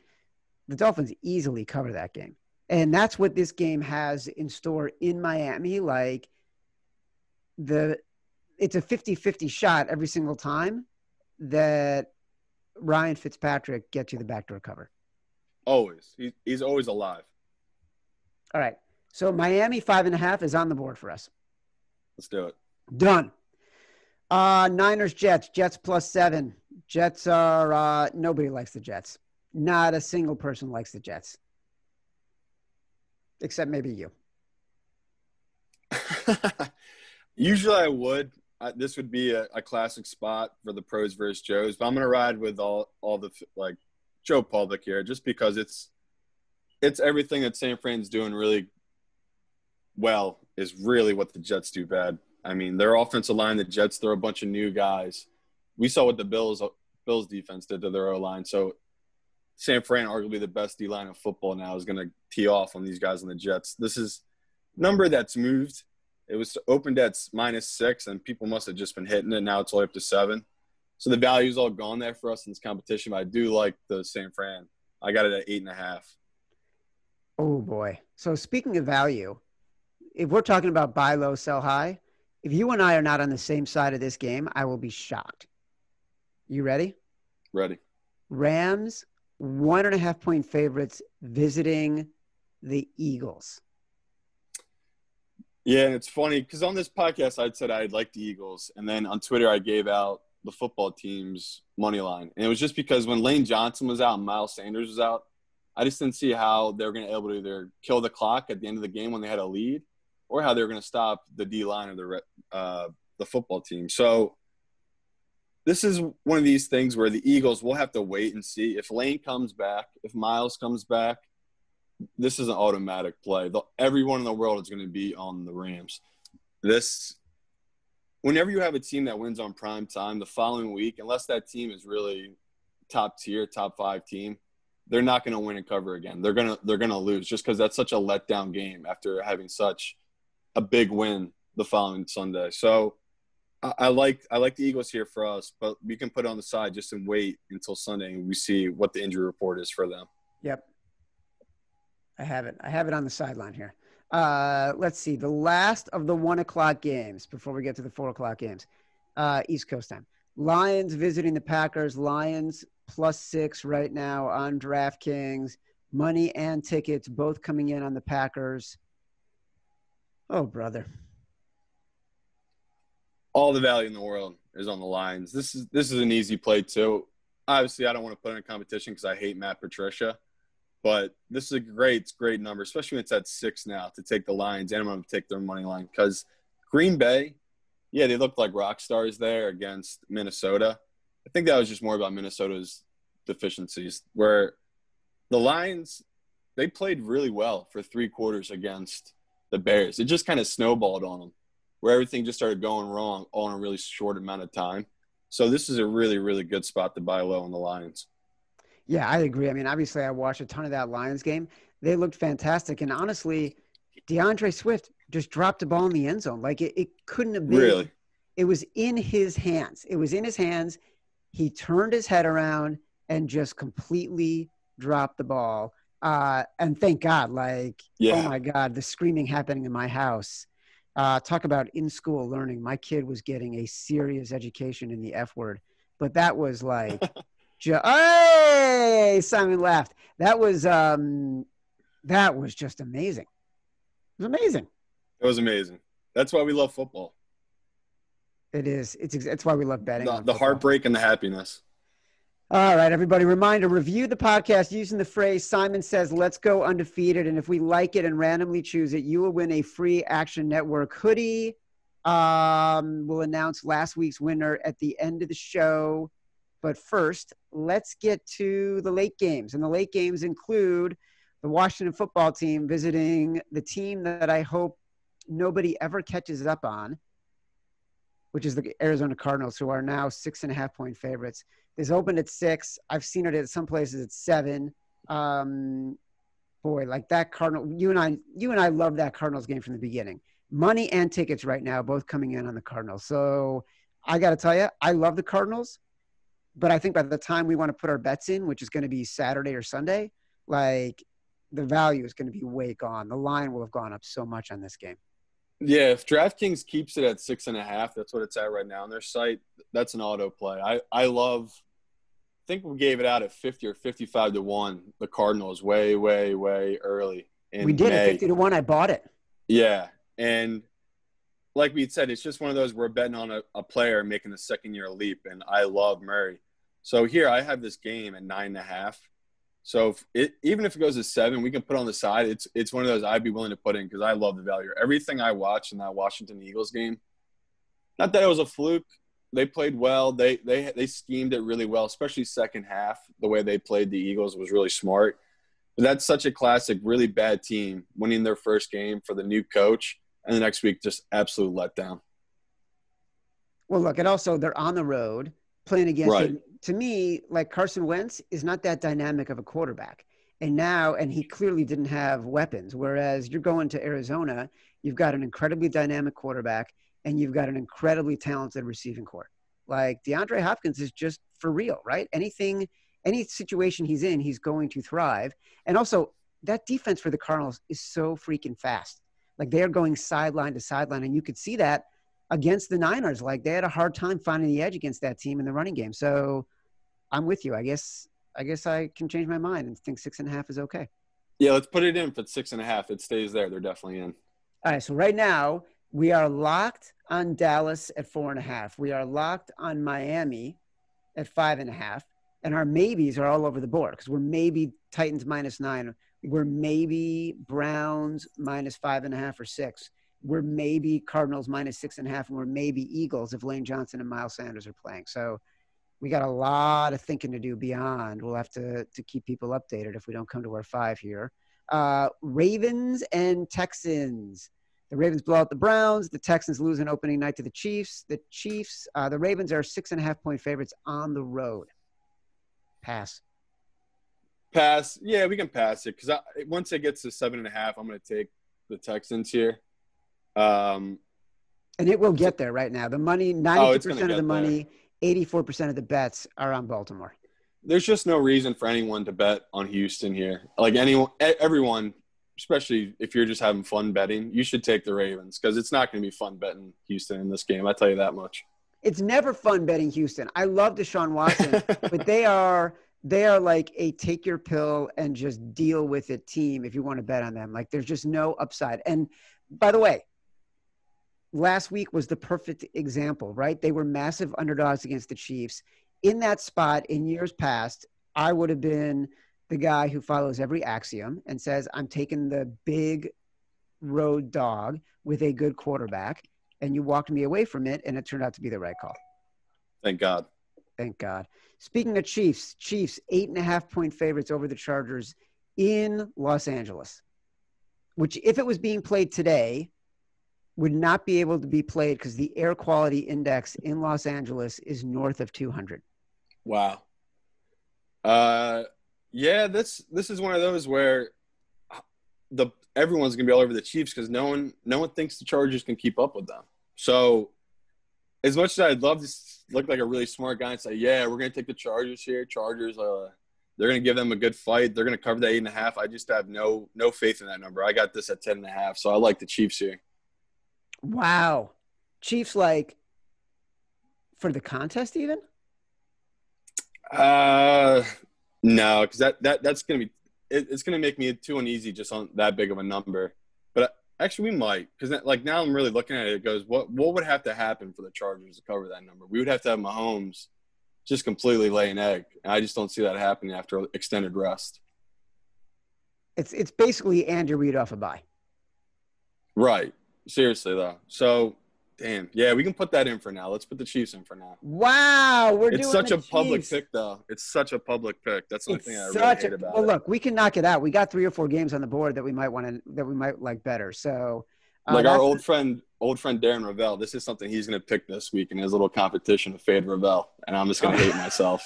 the Dolphins easily cover that game. And that's what this game has in store in Miami. Like it's a 50-50 shot every single time that Ryan Fitzpatrick gets you the backdoor cover. Always. He's always alive. All right. So Miami 5.5 is on the board for us. Let's do it. Done. Niners, Jets +7. Jets are nobody likes the Jets. Not a single person likes the Jets. Except maybe you. Usually I would. This would be a classic spot for the pros versus Joes, but I'm going to ride with all the like Joe Public here just because it's everything that San Fran's doing really well is really what the Jets do bad. I mean, their offensive line, the Jets, they're a bunch of new guys. We saw what the Bills Bills defense did to their O-line. So San Fran, arguably the best D-line of football now, is going to tee off on these guys on the Jets. This is a number that's moved. It was opened at -6, and people must have just been hitting it. Now it's all up to 7. So the value's all gone there for us in this competition. But I do like the San Fran. I got it at 8.5. Oh, boy. So speaking of value, if we're talking about buy low, sell high, if you and I are not on the same side of this game, I will be shocked. You ready? Ready. Rams, 1.5-point favorites visiting the Eagles. Yeah, and it's funny because on this podcast, I'd said I'd like the Eagles. And then on Twitter, I gave out the football team's money line. And it was just because when Lane Johnson was out and Miles Sanders was out, I just didn't see how they were going to be able to either kill the clock at the end of the game when they had a lead or how they were going to stop the D-line of the football team. So this is one of these things where the Eagles will have to wait and see. If Lane comes back, if Miles comes back, this is an automatic play. Everyone in the world is going to be on the Rams. Whenever you have a team that wins on prime time, the following week, unless that team is really top tier, top 5 team, they're not going to win and cover again. They're gonna lose just because that's such a letdown game after having such a big win the following Sunday. So I like the Eagles here for us, but we can put it on the side just and wait until Sunday and we see what the injury report is for them. Yep. I have it on the sideline here. Let's see. The last of the 1 o'clock games before we get to the 4 o'clock games, East Coast time. Lions visiting the Packers. Lions +6 right now on DraftKings. Money and tickets both coming in on the Packers. Oh, brother. All the value in the world is on the Lions. This is an easy play too. Obviously, I don't want to put in a competition because I hate Matt Patricia. But this is a great number, especially when it's at 6 now, to take the Lions, and I'm going to take their money line because Green Bay, yeah, they looked like rock stars there against Minnesota. I think that was just more about Minnesota's deficiencies, where the Lions, they played really well for 3 quarters against the Bears. It just kind of snowballed on them, where everything just started going wrong all in a really short amount of time. So this is a really, really good spot to buy low on the Lions. Yeah, I agree. I mean, obviously, I watched a ton of that Lions game. They looked fantastic. And honestly, DeAndre Swift just dropped the ball in the end zone. Like, it couldn't have been. Really? It was in his hands. He turned his head around and just completely dropped the ball. And thank God, Oh, my God, the screaming happening in my house. Talk about in-school learning. My kid was getting a serious education in the F word. But that was like – hey, Simon laughed. That was just amazing. It was amazing. It was amazing. That's why we love football. It is. It's why we love betting. The heartbreak and the happiness. All right, everybody. Reminder, review the podcast using the phrase Simon says, let's go undefeated. And if we like it and randomly choose it, you will win a free Action Network hoodie. We'll announce last week's winner at the end of the show. But first, let's get to the late games. And the late games include the Washington football team visiting the team that I hope nobody ever catches up on, which is the Arizona Cardinals, who are now 6.5-point favorites. This opened at 6. I've seen it at some places at 7. Boy, like that Cardinal, you and I love that Cardinals game from the beginning. Money and tickets right now, both coming in on the Cardinals. So I got to tell you, I love the Cardinals. But I think by the time we want to put our bets in, which is going to be Saturday or Sunday, the value is going to be way gone. The line will have gone up so much on this game. Yeah, if DraftKings keeps it at 6.5, that's what it's at right now on their site. That's an auto play. I think we gave it out at 50 or 55 to 1. The Cardinals way, way, way early. We did at 50 to 1. I bought it. Yeah, and like we said, it's just one of those we're betting on a player making the second-year leap, and I love Murray. So here I have this game at 9.5. So even if it goes to 7, we can put on the side. It's one of those I'd be willing to put in because I love the value. Everything I watched in that Washington Eagles game, not that it was a fluke. They played well. They schemed it really well, especially second half. The way they played the Eagles was really smart. But that's such a classic, really bad team winning their first game for the new coach. And the next week, just absolute letdown. Well, look, and also they're on the road playing against to me, like Carson Wentz is not that dynamic of a quarterback. And he clearly didn't have weapons. Whereas you're going to Arizona, you've got an incredibly dynamic quarterback and you've got an incredibly talented receiving corps. Like DeAndre Hopkins is just for real, right? Any situation he's in, he's going to thrive. And also that defense for the Cardinals is so freaking fast. Like they're going sideline to sideline. And you could see that against the Niners. Like they had a hard time finding the edge against that team in the running game. So I'm with you. I guess I can change my mind and think 6.5 is okay. Yeah, let's put it in. If it's 6.5, it stays there. They're definitely in. All right. So right now we are locked on Dallas at 4.5. We are locked on Miami at 5.5. And our maybes are all over the board because we're maybe Titans -9. We're maybe Browns -5.5 or 6. We're maybe Cardinals -6.5. And we're maybe Eagles if Lane Johnson and Miles Sanders are playing. So we got a lot of thinking to do beyond. We'll have to keep people updated if we don't come to our 5 here. Ravens and Texans. The Ravens blow out the Browns. The Texans lose an opening night to the Chiefs. The Ravens are 6.5-point favorites on the road. Pass. Yeah, we can pass it because once it gets to 7.5, I'm going to take the Texans here. And it will get there right now. The money, 92% of the money, 84% of the bets are on Baltimore. There's just no reason for anyone to bet on Houston here. Like everyone, especially if you're just having fun betting, you should take the Ravens because it's not going to be fun betting Houston in this game. I tell you that much. It's never fun betting Houston. I love Deshaun Watson, but they are like a take your pill and just deal with it team if you want to bet on them. Like there's just no upside. And by the way, last week was the perfect example, right? They were massive underdogs against the Chiefs. In that spot in years past, I would have been the guy who follows every axiom and says, I'm taking the big road dog with a good quarterback. And you walked me away from it, and it turned out to be the right call. Thank God. Thank God. Speaking of Chiefs 8.5-point favorites over the Chargers in Los Angeles, which if it was being played today, would not be able to be played because the air quality index in Los Angeles is north of 200. Wow. Yeah, this is one of those where everyone's gonna be all over the Chiefs because no one thinks the Chargers can keep up with them. So as much as I'd love to look like a really smart guy and say, yeah, we're gonna take the Chargers here. Chargers, they're gonna give them a good fight. They're gonna cover that 8.5. I just have no faith in that number. I got this at 10.5, so I like the Chiefs here. Wow. Chiefs like for the contest even? No, because that's gonna be it's gonna make me too uneasy just on that big of a number. But actually, we might because like now I'm really looking at it. It goes, what would have to happen for the Chargers to cover that number? We would have to have Mahomes just completely lay an egg, and I just don't see that happening after extended rest. It's basically Andy Reid off a bye. Right. Seriously, though. So, damn. Yeah, we can put that in for now. Let's put the Chiefs in for now. Wow. It's such a public pick, though. It's such a public pick. That's the only thing I really hate about it. Well, look, we can knock it out. We got 3 or 4 games on the board that we might like better. So, like our old friend Darren Ravel, this is something he's going to pick this week in his little competition of Fade Ravel, and I'm just going to hate myself.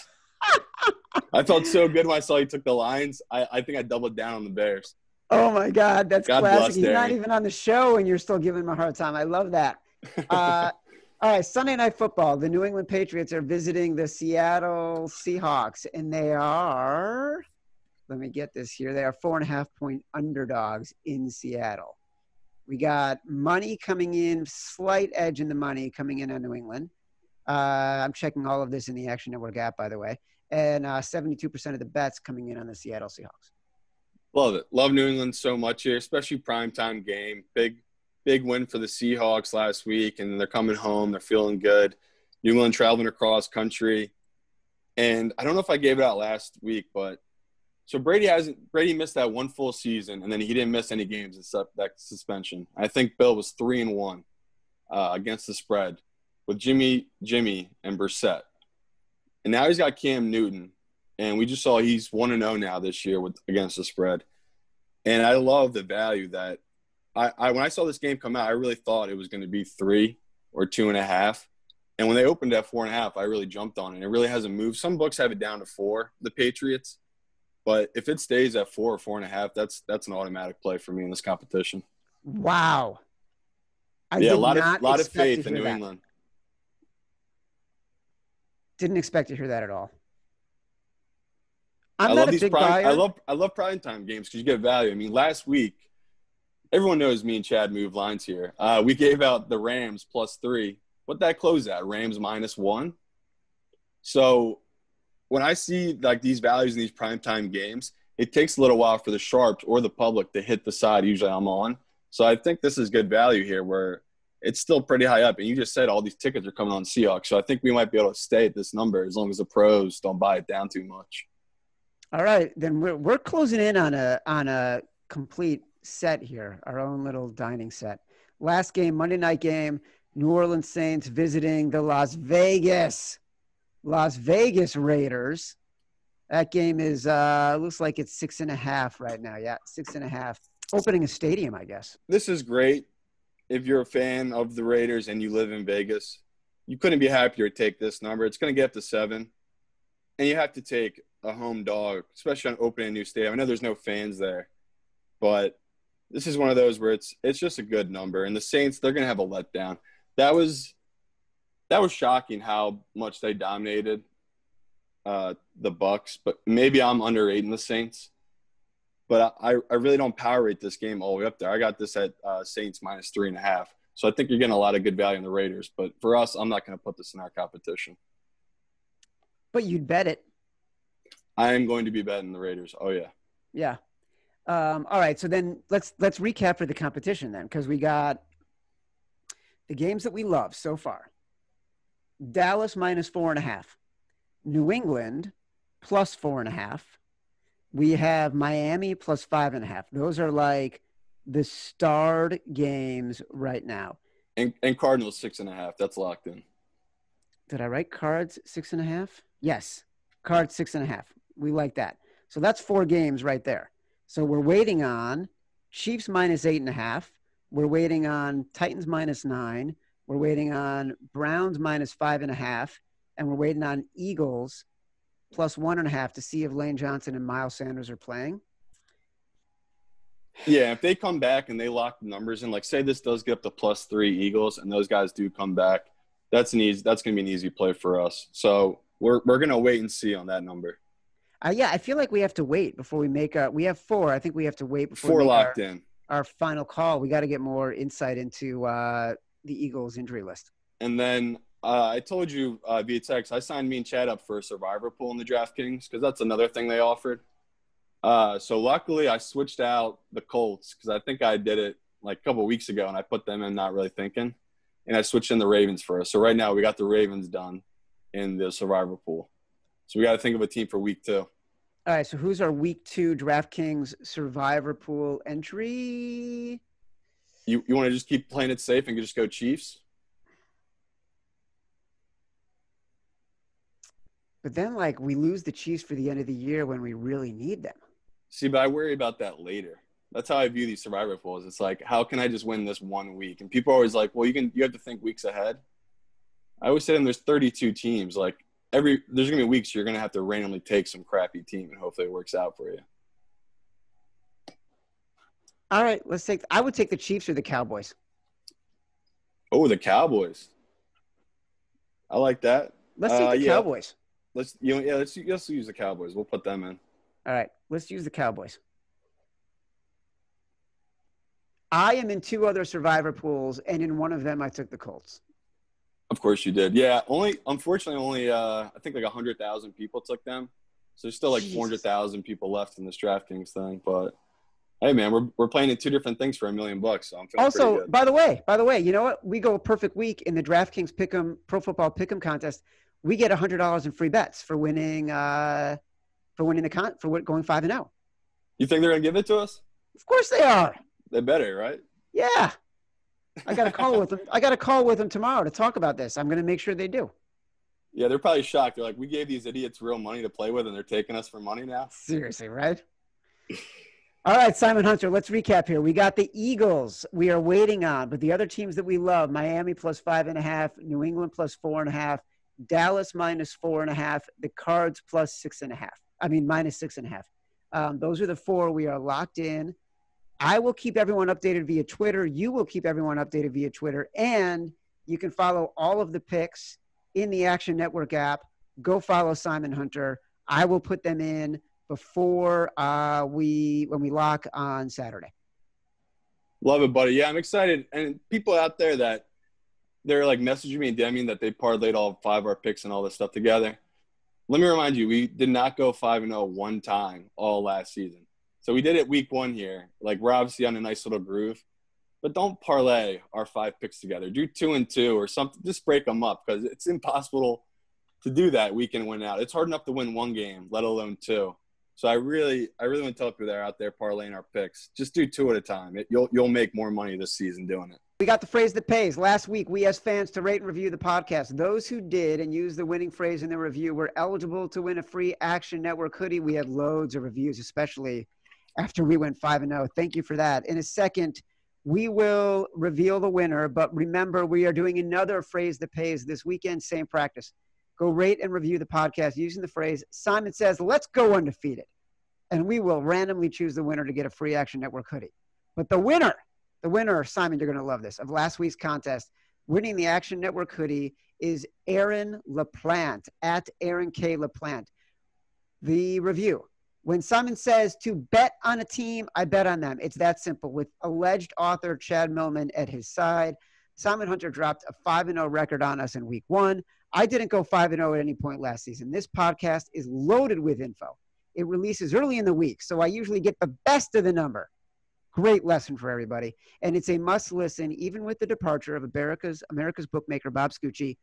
I felt so good when I saw he took the Lions. I think I doubled down on the Bears. Oh, my God. That's God classic. bless He's Darren. not even on the show, and you're still giving him a hard time. I love that. All right, Sunday Night Football. The New England Patriots are visiting the Seattle Seahawks, and they are – let me get this here. They are 4.5-point underdogs in Seattle. We got money coming in, slight edge in the money coming in on New England. I'm checking all of this in the Action Network app, by the way. And 72% of the bets coming in on the Seattle Seahawks. Love it. Love New England so much here, especially primetime game. Big win for the Seahawks last week, and they're coming home. They're feeling good. New England traveling across country. And I don't know if I gave it out last week, but so Brady missed that one full season, and then he didn't miss any games except that suspension. I think Bill was 3-1 against the spread with Jimmy, and Brissett. And now he's got Cam Newton. And we just saw he's 1-0 now this year against the spread. And I love the value that when I saw this game come out, I really thought it was going to be 3 or 2.5. And when they opened at 4.5, I really jumped on it. It really hasn't moved. Some books have it down to 4, the Patriots. But if it stays at 4 or 4.5, that's an automatic play for me in this competition. Wow. I Yeah, did a lot not of faith expect to in hear New that. England. Didn't expect to hear that at all. I I'm not love a these big prime. buyer. I love primetime games because you get value. I mean, last week, everyone knows me and Chad move lines here. We gave out the Rams +3. What that close at? Rams -1. So when I see like these values in these primetime games, it takes a little while for the sharps or the public to hit the side usually I'm on. So I think this is good value here where it's still pretty high up. And you just said all these tickets are coming on Seahawks. So I think we might be able to stay at this number as long as the pros don't buy it down too much. All right, then we're closing in on a complete set here, our own little dining set. Last game, Monday night game, New Orleans Saints visiting the Las Vegas Raiders. That game is looks like it's 6.5 right now. Yeah, 6.5. Opening a stadium, I guess. This is great if you're a fan of the Raiders and you live in Vegas. You couldn't be happier to take this number. It's going to get up to 7. And you have to take a home dog, especially on opening a new stadium. I know there's no fans there, but this is one of those where it's just a good number. And the Saints, they're going to have a letdown. That was shocking how much they dominated the Bucs, but maybe I'm underrating the Saints. But I really don't power rate this game all the way up there. I got this at Saints -3.5. So I think you're getting a lot of good value in the Raiders. But for us, I'm not going to put this in our competition. But you'd bet it. I am going to be betting the Raiders. Oh, yeah. Yeah. All right. So then let's recap for the competition then, because we got the games that we love so far. Dallas -4.5. New England +4.5. We have Miami +5.5. Those are like the starred games right now. And Cardinals 6.5. That's locked in. Did I write Cards 6.5? Yes. Cards 6.5. We like that. So that's 4 games right there. So we're waiting on Chiefs -8.5. We're waiting on Titans -9. We're waiting on Browns -5.5. And we're waiting on Eagles +1.5 to see if Lane Johnson and Miles Sanders are playing. Yeah, if they come back and they lock the numbers in, like say this does get up to +3 Eagles and those guys do come back, that's going to be an easy play for us. So we're going to wait and see on that number. Yeah, I feel like we have to wait before we make we have 4. I think we have to wait before 4 we make locked in. Our final call. We got to get more insight into the Eagles injury list. And then I told you via text, I signed me and Chad up for a survivor pool in the DraftKings because that's another thing they offered. So luckily I switched out the Colts because I think I did it like a couple of weeks ago and I put them in not really thinking. And I switched in the Ravens first. So right now we got the Ravens done in the survivor pool. So we got to think of a team for week 2. All right, so who's our week 2 DraftKings survivor pool entry? You want to just keep playing it safe and just go Chiefs? But then, like, we lose the Chiefs for the end of the year when we really need them. See, but I worry about that later. That's how I view these survivor pools. It's like, how can I just win this 1 week? And people are always like, well, you have to think weeks ahead. I always say to them, there's 32 teams. Like, there's going to be weeks you're going to have to randomly take some crappy team and hopefully it works out for you. All right, I would take the Chiefs or the Cowboys. Oh, the Cowboys. I like that. Let's take the Cowboys. Let's use the Cowboys. We'll put them in. All right, let's use the Cowboys. I am in 2 other survivor pools, and in one of them I took the Colts. Of course you did. Yeah, unfortunately, I think like 100,000 people took them. So there's still like 400,000 people left in this DraftKings thing. But hey, man, we're playing in 2 different things for $1 million. So I'm feeling pretty good. by the way, you know what? We go a perfect week in the DraftKings Pick'em Pro Football Pick'em contest. We get $100 in free bets for winning going 5-0. You think they're gonna give it to us? Of course they are. They better, right? Yeah. I got a call with them. I got a call with them tomorrow to talk about this. I'm going to make sure they do. Yeah, they're probably shocked. They're like, we gave these idiots real money to play with, and they're taking us for money now. Seriously, right? All right, Simon Hunter, let's recap here. We got the Eagles we are waiting on, but the other teams that we love, Miami plus 5.5, New England plus 4.5, Dallas minus 4.5, the Cards plus 6.5. I mean, minus 6.5. Those are the four. We are locked in. I will keep everyone updated via Twitter. You will keep everyone updated via Twitter. And you can follow all of the picks in the Action Network app. Go follow Simon Hunter. I will put them in before when we lock on Saturday. Love it, buddy. Yeah, I'm excited. And people out there that they're like messaging me and DMing that they parlayed all 5 our picks and all this stuff together. Let me remind you, we did not go 5-0 one time all last season. So we did it week 1 here. Like, we're obviously on a nice little groove. But don't parlay our 5 picks together. Do 2 and 2 or something. Just break them up because it's impossible to do that week in and win out. It's hard enough to win 1 game, let alone 2. So I really want to tell people that are out there parlaying our picks. Just do 2 at a time. You'll make more money this season doing it. We got the phrase that pays. Last week, we asked fans to rate and review the podcast. Those who did and used the winning phrase in their review were eligible to win a free Action Network hoodie. We had loads of reviews, especially after we went 5-0. Thank you for that. In a second, we will reveal the winner. But remember, we are doing another phrase that pays this weekend. Same practice. Go rate and review the podcast using the phrase Simon says, let's go undefeated. And we will randomly choose the winner to get a free Action Network hoodie. But the winner, Simon, you're going to love this, of last week's contest, winning the Action Network hoodie is Aaron LaPlante, at Aaron K. LaPlante. The review. When Simon says to bet on a team, I bet on them. It's that simple. With alleged author Chad Millman at his side, Simon Hunter dropped a 5-0 record on us in week 1. I didn't go 5-0 at any point last season. This podcast is loaded with info. It releases early in the week, so I usually get the best of the number. Great lesson for everybody. And it's a must listen, even with the departure of America's bookmaker, Bob Scucci.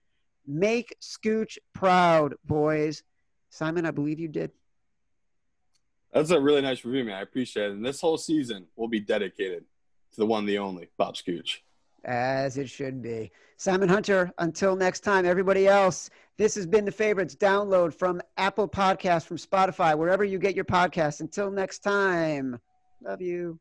Make Scooch proud, boys. Simon, I believe you did. That's a really nice review, man. I appreciate it. And this whole season will be dedicated to the one, the only, Bob Scooch. As it should be. Simon Hunter, until next time, everybody else, this has been The Favorites. Download from Apple Podcasts, from Spotify, wherever you get your podcasts. Until next time, love you.